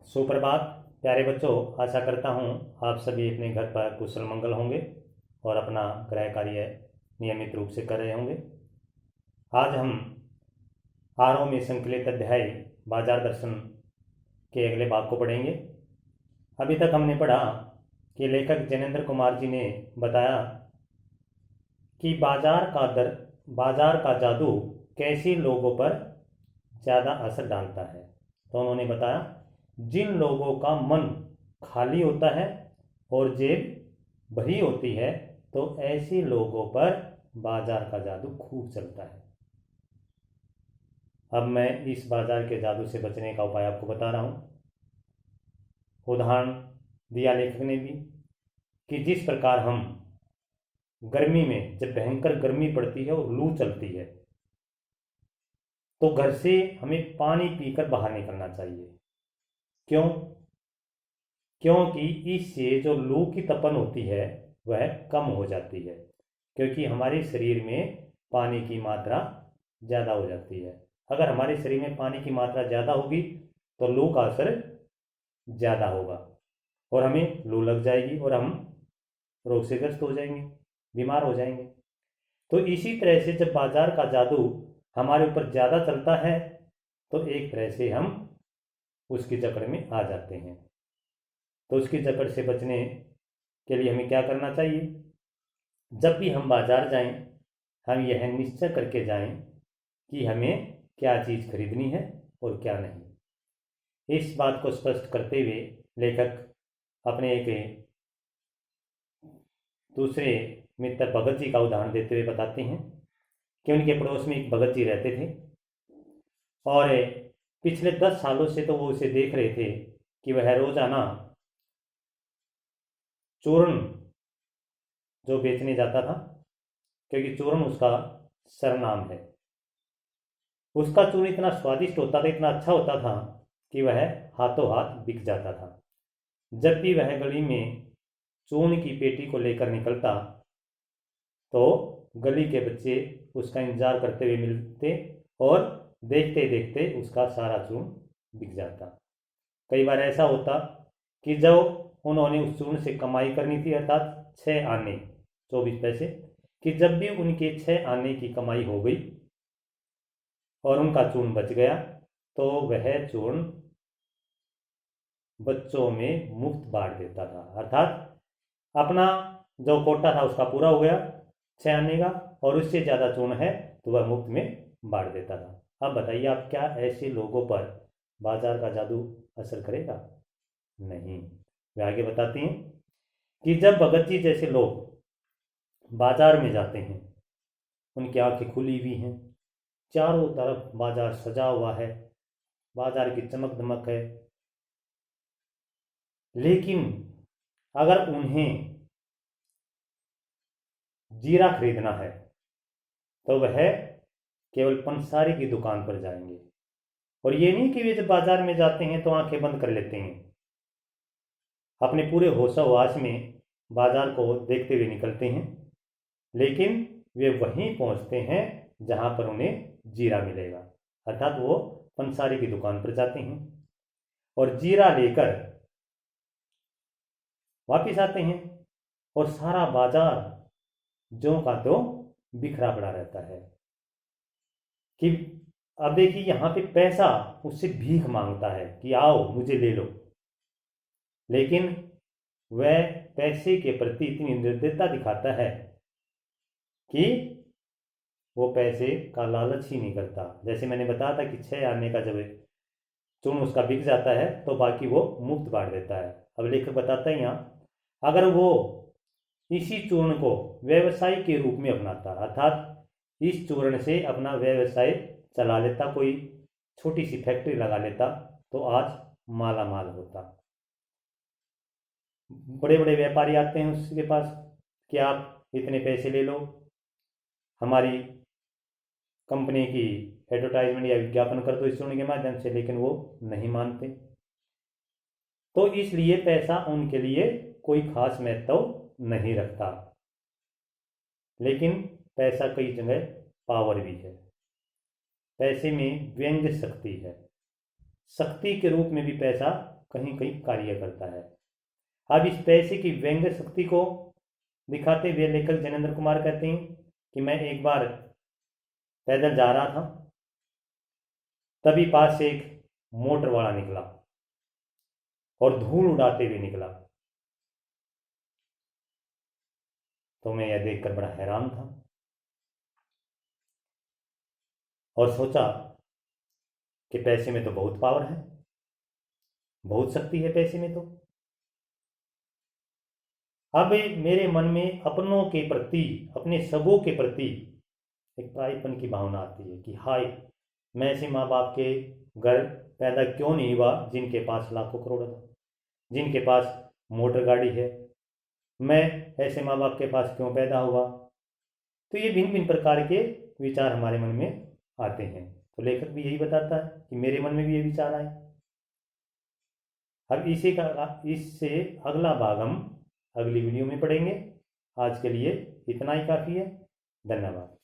सुप्रभात प्यारे बच्चों, आशा करता हूँ आप सभी अपने घर पर कुशल मंगल होंगे और अपना गृह कार्य नियमित रूप से कर रहे होंगे। आज हम आरोह में संकलित अध्याय बाजार दर्शन के अगले भाग को पढ़ेंगे। अभी तक हमने पढ़ा कि लेखक जैनेन्द्र कुमार जी ने बताया कि बाजार का जादू कैसे लोगों पर ज़्यादा असर डालता है। तो उन्होंने बताया, जिन लोगों का मन खाली होता है और जेब भरी होती है तो ऐसे लोगों पर बाजार का जादू खूब चलता है। अब मैं इस बाजार के जादू से बचने का उपाय आपको बता रहा हूँ। उदाहरण दिया लेखक ने भी कि जिस प्रकार हम गर्मी में, जब भयंकर गर्मी पड़ती है और लू चलती है, तो घर से हमें पानी पीकर बाहर निकलना चाहिए। क्यों? क्योंकि इससे जो लू की तपन होती है वह कम हो जाती है, क्योंकि हमारे शरीर में पानी की मात्रा ज़्यादा हो जाती है। अगर हमारे शरीर में पानी की मात्रा ज़्यादा होगी तो लू का असर ज़्यादा होगा और हमें लू लग जाएगी और हम रोग से ग्रस्त हो जाएंगे, बीमार हो जाएंगे। तो इसी तरह से जब बाजार का जादू हमारे ऊपर ज़्यादा चलता है तो एक तरह से हम उसकी जकड़ में आ जाते हैं। तो उसकी जकड़ से बचने के लिए हमें क्या करना चाहिए? जब भी हम बाजार जाएं, हम यह निश्चय करके जाएं कि हमें क्या चीज़ खरीदनी है और क्या नहीं। इस बात को स्पष्ट करते हुए लेखक अपने एक दूसरे मित्र भगत जी का उदाहरण देते हुए बताते हैं कि उनके पड़ोस में एक भगत जी रहते थे और पिछले 10 सालों से तो वो उसे देख रहे थे कि वह रोजाना चूर्ण जो बेचने जाता था, क्योंकि चूर्ण उसका सरनाम है। उसका चूर्ण इतना स्वादिष्ट होता था, इतना अच्छा होता था कि वह हाथों हाथ बिक जाता था। जब भी वह गली में चूर्ण की पेटी को लेकर निकलता तो गली के बच्चे उसका इंतजार करते हुए मिलते और देखते देखते उसका सारा चूर्ण बिक जाता। कई बार ऐसा होता कि जब उन्होंने उस चूर्ण से कमाई करनी थी, अर्थात 6 आने 24 पैसे, कि जब भी उनके 6 आने की कमाई हो गई और उनका चूर्ण बच गया तो वह चूर्ण बच्चों में मुफ्त बांट देता था। अर्थात अपना जो कोटा था उसका पूरा हो गया 6 आने का, और उससे ज़्यादा चूर्ण है तो वह मुफ्त में बांट देता था। अब बताइए आप, क्या ऐसे लोगों पर बाजार का जादू असर करेगा? नहीं। वे आगे बताते हैं कि जब भगत जी जैसे लोग बाजार में जाते हैं, उनकी आंखें खुली हुई हैं, चारों तरफ बाजार सजा हुआ है, बाजार की चमक दमक है, लेकिन अगर उन्हें जीरा खरीदना है तो वह केवल पंसारी की दुकान पर जाएंगे। और ये नहीं कि वे जब बाजार में जाते हैं तो आंखें बंद कर लेते हैं, अपने पूरे होशोहवास में बाजार को देखते हुए निकलते हैं, लेकिन वे वहीं पहुंचते हैं जहां पर उन्हें जीरा मिलेगा। अर्थात वो पंसारी की दुकान पर जाते हैं और जीरा लेकर वापिस आते हैं और सारा बाजार ज्यों का तो बिखरा पड़ा रहता है। कि अब देखिए, यहाँ पे पैसा उससे भीख मांगता है कि आओ मुझे ले लो, लेकिन वह पैसे के प्रति इतनी निर्दयता दिखाता है कि वो पैसे का लालच ही नहीं करता। जैसे मैंने बताया था कि 6 आने का जब चूर्ण उसका बिक जाता है तो बाकी वो मुफ्त बांट देता है। अब लेखक बताता है यहाँ, अगर वो इसी चूर्ण को व्यवसाय के रूप में अपनाता, अर्थात इस चूर्ण से अपना व्यवसाय चला लेता, कोई छोटी सी फैक्ट्री लगा लेता, तो आज माला माल होता। बड़े बड़े व्यापारी आते हैं उसके पास कि आप इतने पैसे ले लो, हमारी कंपनी की एडवर्टाइजमेंट या विज्ञापन कर दो इस चूर्ण के माध्यम से, लेकिन वो नहीं मानते। तो इसलिए पैसा उनके लिए कोई खास महत्व नहीं रखता। लेकिन पैसा कई जगह पावर भी है, पैसे में व्यंग्य शक्ति है, शक्ति के रूप में भी पैसा कहीं कहीं कार्य करता है। अब इस पैसे की व्यंग्य शक्ति को दिखाते हुए लेखक जैनेंद्र कुमार कहते हैं कि मैं एक बार पैदल जा रहा था, तभी पास से एक मोटर वाला निकला और धूल उड़ाते हुए निकला। तो मैं यह देखकर बड़ा हैरान था और सोचा कि पैसे में तो बहुत पावर है, बहुत शक्ति है पैसे में। तो अब मेरे मन में अपनों के प्रति, अपने सबों के प्रति एक पराईपन की भावना आती है कि हाय, मैं ऐसे माँ बाप के घर पैदा क्यों नहीं हुआ जिनके पास लाखों करोड़ था, जिनके पास मोटर गाड़ी है। मैं ऐसे माँ बाप के पास क्यों पैदा हुआ। तो ये भिन्न भिन्न प्रकार के विचार हमारे मन में आते हैं। तो लेखक भी यही बताता है कि मेरे मन में भी ये विचार आए। अब इससे अगला भाग हम अगली वीडियो में पढ़ेंगे। आज के लिए इतना ही काफ़ी है। धन्यवाद।